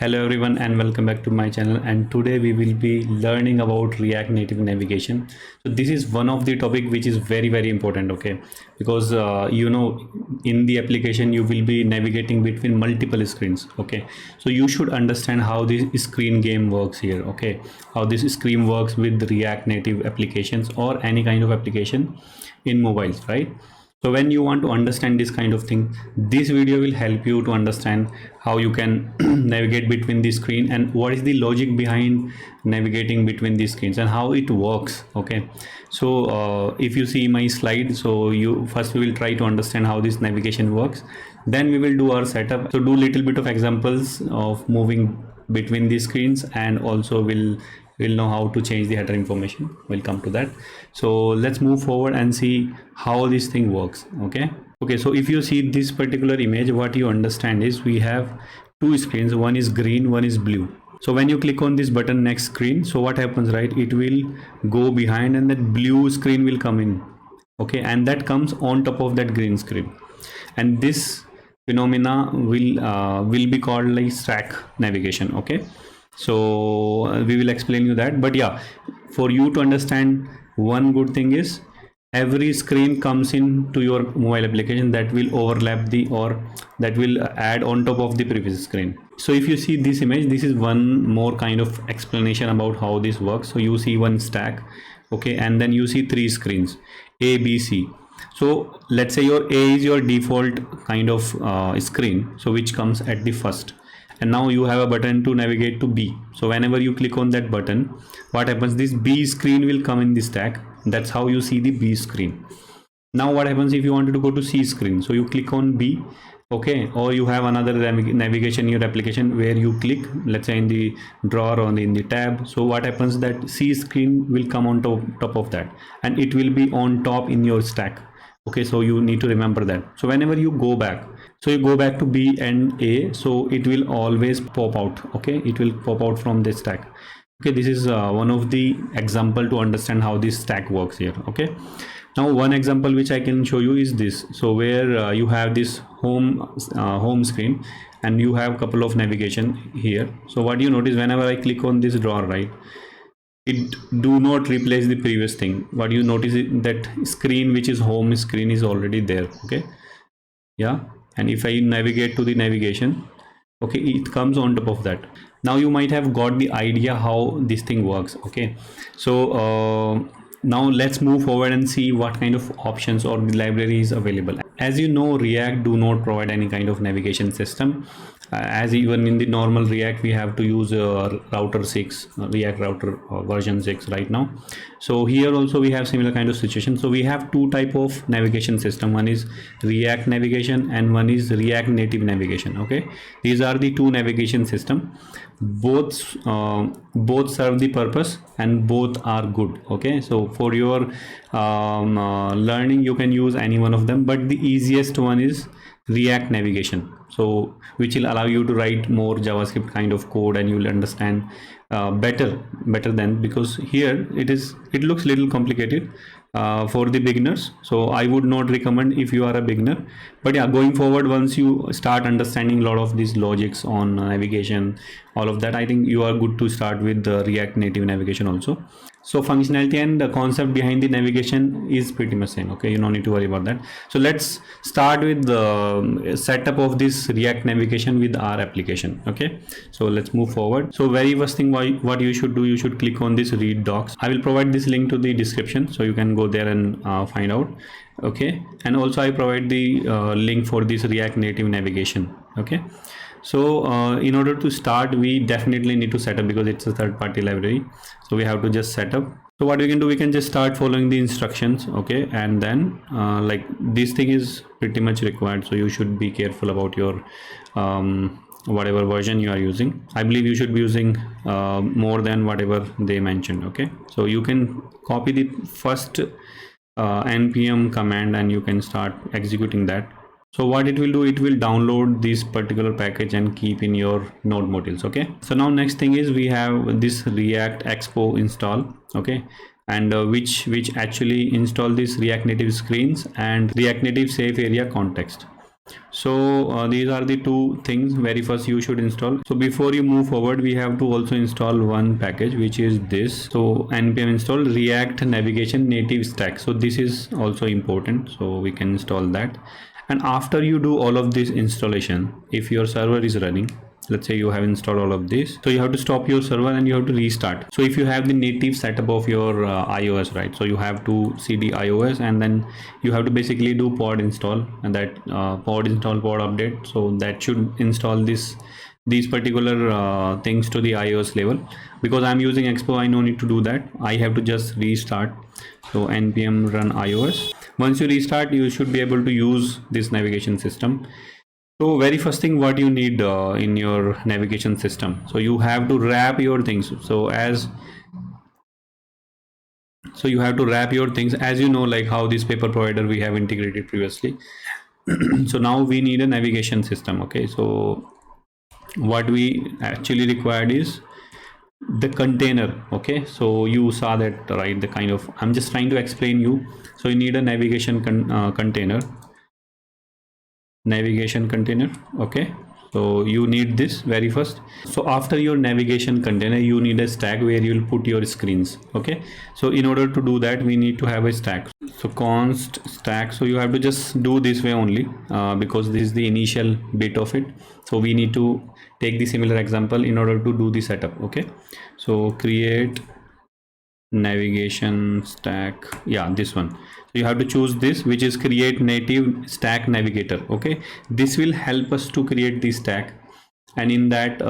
Hello everyone and welcome back to my channel, and today we will be learning about React Native navigation. So this is one of the topic which is very important, okay, because in the application you will be navigating between multiple screens, okay. So you should understand how this screen game works here, okay, how this screen works with React Native applications or any kind of application in mobiles, right? So when you want to understand this kind of thing, this video will help you to understand how you can navigate between the screen and what is the logic behind navigating between these screens and how it works, okay. So if you see my slide, so you first we will try to understand how this navigation works, then we will do our setup. So do little bit of examples of moving between these screens, and also we'll know how to change the header information. We'll come to that. So let's move forward and see how this thing works, okay. So if you see this particular image, what you understand is we have two screens, one is green, one is blue. So when you click on this button next screen, so what happens, right, it will go behind and that blue screen will come in, okay, and that comes on top of that green screen, and this phenomena will be called like stack navigation, okay. So we will explain you that, but yeah, for you to understand, one good thing is every screen comes in to your mobile application that will overlap the, or that will add on top of the previous screen. So if you see this image, this is one more kind of explanation about how this works. So you see one stack, okay, and then you see three screens, A, B, C. So let's say your A is your default kind of screen, so which comes at the first, and now you have a button to navigate to B. So whenever you click on that button, what happens, this B screen will come in the stack. That's how you see the B screen. Now what happens if you wanted to go to C screen? So you click on B, okay, or you have another navigation in your application where you click, let's say in the drawer or in the tab. So what happens, that C screen will come on top of that, and it will be on top in your stack, okay. So you need to remember that. So whenever you go back, so you go back to B and A, so it will always pop out, okay, it will pop out from this stack, okay. This is one of the example to understand how this stack works here, okay. Now one example which I can show you is this. So where you have this home screen and you have couple of navigation here. So what you notice, whenever I click on this drawer, right, it do not replace the previous thing. What you notice is that screen which is home screen is already there, okay, yeah. And if I navigate to the navigation, okay, it comes on top of that. Now you might have got the idea how this thing works, okay. So now let's move forward and see what kind of options or the library is available. As you know, React do not provide any kind of navigation system, as even in the normal React we have to use router 6, React router version 6 right now. So here also we have similar kind of situation. So we have two type of navigation system, one is React navigation and one is React native navigation, okay. These are the two navigation system. Both serve the purpose and both are good, okay. So for your learning you can use any one of them, but the easiest one is React navigation, so which will allow you to write more JavaScript kind of code, and you will understand better than, because here it looks little complicated for the beginners. So I would not recommend if you are a beginner, but yeah, going forward, once you start understanding a lot of these logics on navigation, all of that, I think you are good to start with the React native navigation also. So functionality and the concept behind the navigation is pretty much same, okay, you don't need to worry about that. So let's start with the setup of this React navigation with our application, okay. So let's move forward. So very first thing, what you should do, you should click on this read docs. I will provide this link to the description, so you can go there and find out, okay. And also I provide the link for this React native navigation, okay. So in order to start, we definitely need to set up, because it's a third-party library, so we have to just set up. So what we can do, we can just start following the instructions, okay, and then like this thing is pretty much required, so you should be careful about your whatever version you are using. I believe you should be using more than whatever they mentioned, okay. So you can copy the first npm command and you can start executing that. So what it will do, it will download this particular package and keep in your node modules, okay. So now next thing is we have this React Expo install, okay, and which actually install this React native screens and React native safe area context. So these are the two things. Very first you should install. So before you move forward, we have to also install one package, which is this. So npm install react navigation native stack. So this is also important, so we can install that. And after you do all of this installation, if your server is running, let's say you have installed all of this, so you have to stop your server and you have to restart. So if you have the native setup of your iOS, right, so you have to cd iOS, and then you have to basically do pod install, and that pod install pod update, so that should install these particular things to the iOS level. Because I'm using expo, I no need to do that, I have to just restart. So npm run iOS. Once you restart, you should be able to use this navigation system. So very first thing what you need in your navigation system, so you have to wrap your things. So you have to wrap your things, as you know, like how this paper provider we have integrated previously. So now we need a navigation system. Okay, so what we actually required is the container. Okay, so you saw that, right? The kind of, I'm just trying to explain you. So you need a navigation container. Okay, so you need this very first. So after your navigation container, you need a stack where you will put your screens. Okay, so in order to do that, we need to have a stack. So const stack, so you have to just do this way only, because this is the initial bit of it. So we need to take the similar example in order to do the setup. Okay, so create navigation stack, yeah, this one. So you have to choose this, which is create native stack navigator. Okay, this will help us to create the stack, and in that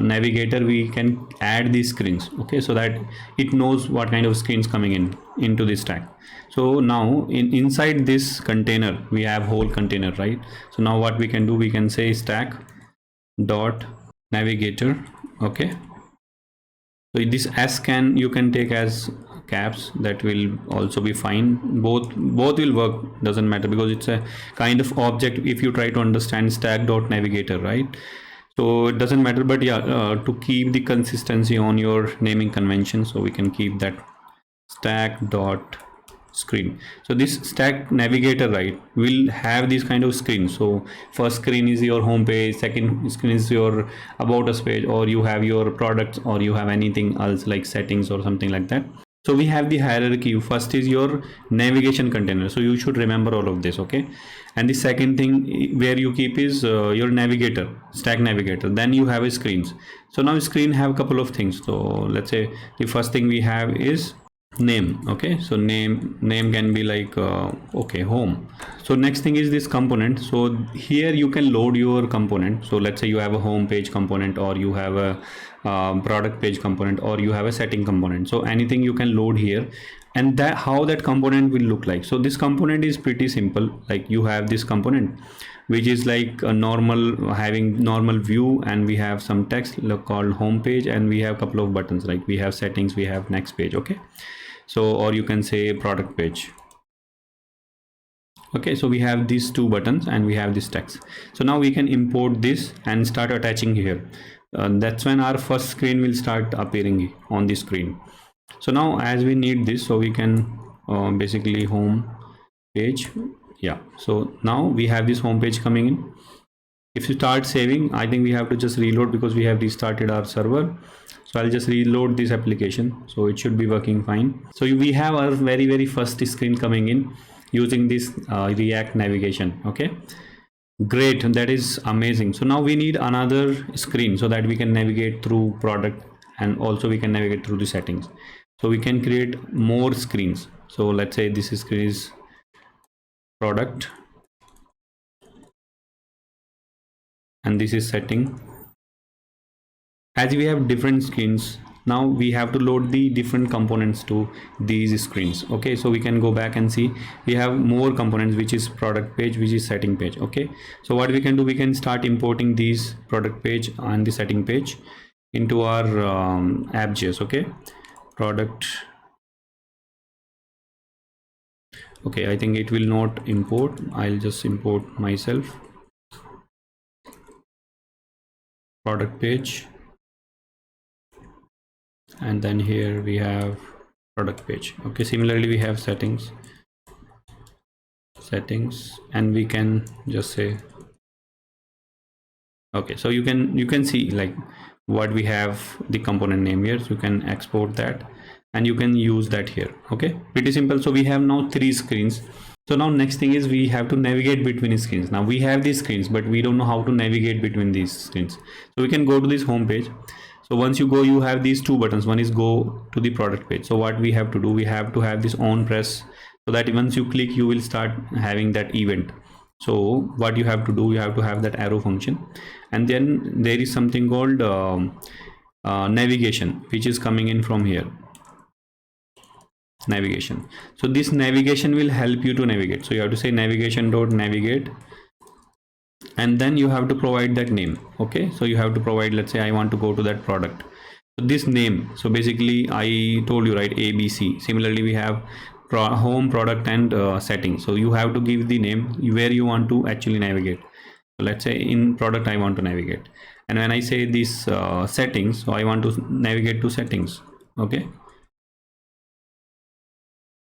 navigator we can add these screens. Okay, so that it knows what kind of screens coming into this stack. So now inside this container we have whole container, right? So now what we can do, we can say stack dot navigator. Okay, so this s can, you can take as caps, that will also be fine. Both will work, doesn't matter, because it's a kind of object. If you try to understand stack dot navigator, right, so it doesn't matter. But yeah, to keep the consistency on your naming convention, so we can keep that stack dot screen. So this stack navigator, right, will have these kind of screens. So first screen is your home page, second screen is your about us page, or you have your products, or you have anything else like settings or something like that. So we have the hierarchy. First is your navigation container, so you should remember all of this. Okay, and the second thing where you keep is your navigator, stack navigator. Then you have a screens. So now screen have a couple of things. So let's say the first thing we have is name. Okay, so name can be like okay, home. So next thing is this component. So here you can load your component. So let's say you have a home page component, or you have a product page component, or you have a setting component. So anything you can load here, and that how that component will look like. So this component is pretty simple. Like you have this component which is like a normal, having normal view, and we have some text called home page, and we have a couple of buttons, like we have settings, we have next page. Okay, so or you can say product page. Okay, so we have these two buttons and we have this text. So now we can import this and start attaching here. That's when our first screen will start appearing on the screen. So now as we need this, so we can basically home page. Yeah, so now we have this home page coming in. If you start saving, I think we have to just reload, because we have restarted our server. So I'll just reload this application, so it should be working fine. So we have our very first screen coming in using this React navigation. Okay, great, that is amazing. So now we need another screen so that we can navigate through product, and also we can navigate through the settings. So we can create more screens. So let's say this screen is product, and this is setting. As we have different screens, now we have to load the different components to these screens. Okay, so we can go back and see we have more components, which is product page, which is setting page. Okay, so what we can do, we can start importing these product page and the setting page into our app.js. Okay, product. Okay, I think it will not import. I'll just import myself. Product page, and then here we have product page. Okay, similarly we have settings, and we can just say Okay, so you can see like what we have the component name here. So you can export that and you can use that here. Okay, pretty simple. So we have now 3 screens. So now next thing is we have to navigate between screens. Now we have these screens, but we don't know how to navigate between these screens. So we can go to this home page. So once you go, you have these 2 buttons. One is go to the product page. So what we have to do, we have to have this on press, so that once you click, you will start having that event. So what you have to do, you have to have that arrow function, and then there is something called navigation, which is coming in from here. Navigation. So this navigation will help you to navigate. So you have to say navigation dot navigate, and then you have to provide that name. Okay, so you have to provide, let's say I want to go to that product, so this name. So basically I told you, right, ABC. Similarly we have home, product, and settings. So you have to give the name where you want to actually navigate. So let's say in product I want to navigate, and when I say this settings, so I want to navigate to settings. Okay,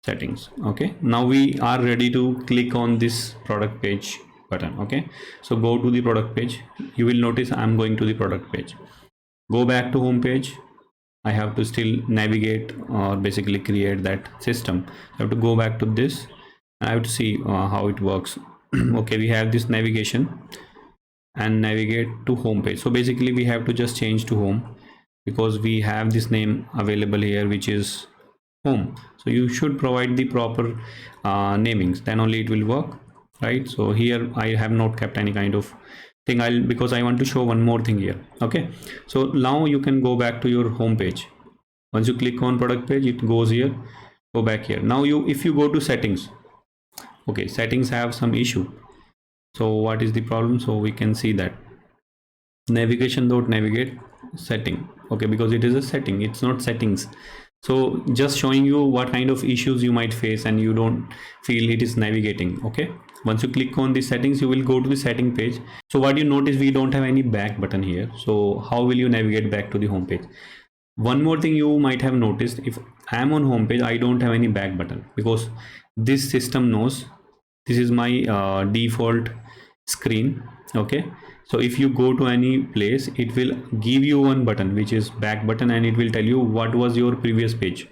settings. Okay, now we are ready to click on this product page button. Okay, so go to the product page. You will notice I'm going to the product page. Go back to home page. I have to still navigate or basically create that system. I have to go back to this. I have to see how it works. Okay, we have this navigation and navigate to home page. So basically we have to just change to home, because we have this name available here, which is home. So you should provide the proper namings, then only it will work, right? So here I have not kept any kind of thing, because I want to show one more thing here. Okay, so now you can go back to your home page. Once you click on product page, it goes here. Go back here. Now if you go to settings, okay, settings have some issue. So what is the problem? So we can see that navigation dot navigate setting. Okay, because it is a setting, it's not settings. So just showing you what kind of issues you might face and you don't feel it is navigating. Okay, once you click on the settings, you will go to the setting page. So what you notice, we don't have any back button here. So how will you navigate back to the home page? One more thing you might have noticed, if I am on home page, I don't have any back button, because this system knows this is my default screen. Okay, so if you go to any place, it will give you one button, which is back button, and it will tell you what was your previous page.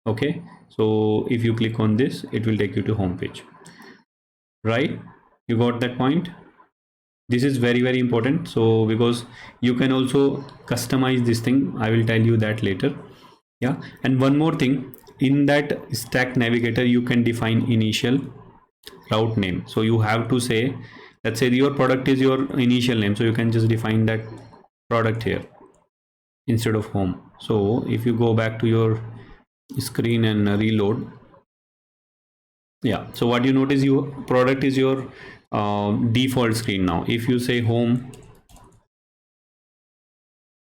Okay, so if you click on this, it will take you to home page, right? You got that point? This is very, very important. So because you can also customize this thing, I will tell you that later. Yeah, and one more thing, in that stack navigator, you can define initial route name. So you have to say, let's say your product is your initial name, so you can just define that product here instead of home. So if you go back to your screen and reload, yeah, so what you notice, your product is your default screen. Now if you say home,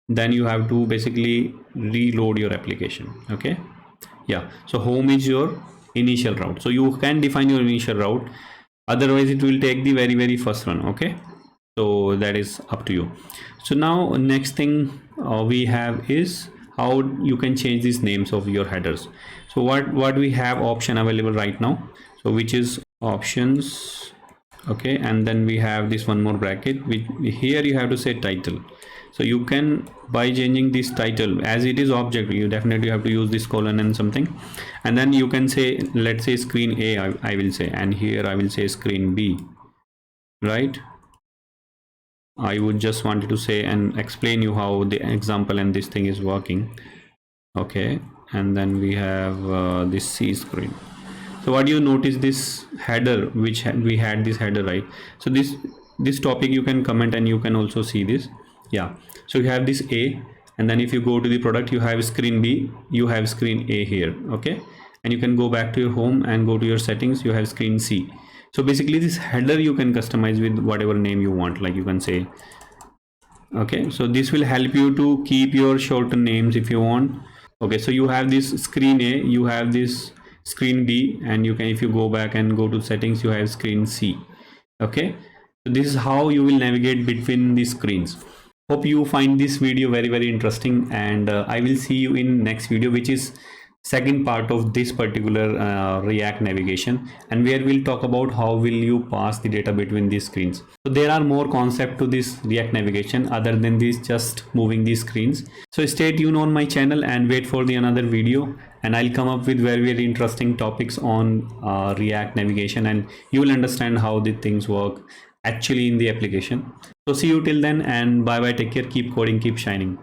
then you have to basically reload your application. Okay, yeah, so home is your initial route, so you can define your initial route, otherwise it will take the very, very first one. Okay, so that is up to you. So now next thing we have is how you can change these names of your headers. So what we have option available right now, so which is options. Okay, and then we have this one more bracket, which here you have to say title. So you can, by changing this title, as it is object, you definitely have to use this colon and something, and then you can say, let's say screen A, I will say, and here I will say screen B, right? I would just wanted to say and explain you how the example and this thing is working. Okay, and then we have this C screen. So what you notice, this header, which we had this header, right? So this topic you can comment, and you can also see this. Yeah, so you have this A, and then if you go to the product, you have screen B, you have screen A here. Okay, and you can go back to your home and go to your settings, you have screen C. So basically this header you can customize with whatever name you want, like you can say. Okay, so this will help you to keep your shorter names if you want. Okay, so you have this screen A, you have this screen B, and you can, if you go back and go to settings, you have screen C. Okay, so this is how you will navigate between the screens. Hope you find this video very, very interesting, and I will see you in next video, which is second part of this particular React navigation, and where we'll talk about how will you pass the data between these screens. So there are more concept to this React navigation other than this just moving these screens. So stay tuned on my channel and wait for the another video, and I'll come up with very very interesting topics on React navigation, and you will understand how the things work actually in the application. So see you till then, and bye bye, take care, keep coding, keep shining.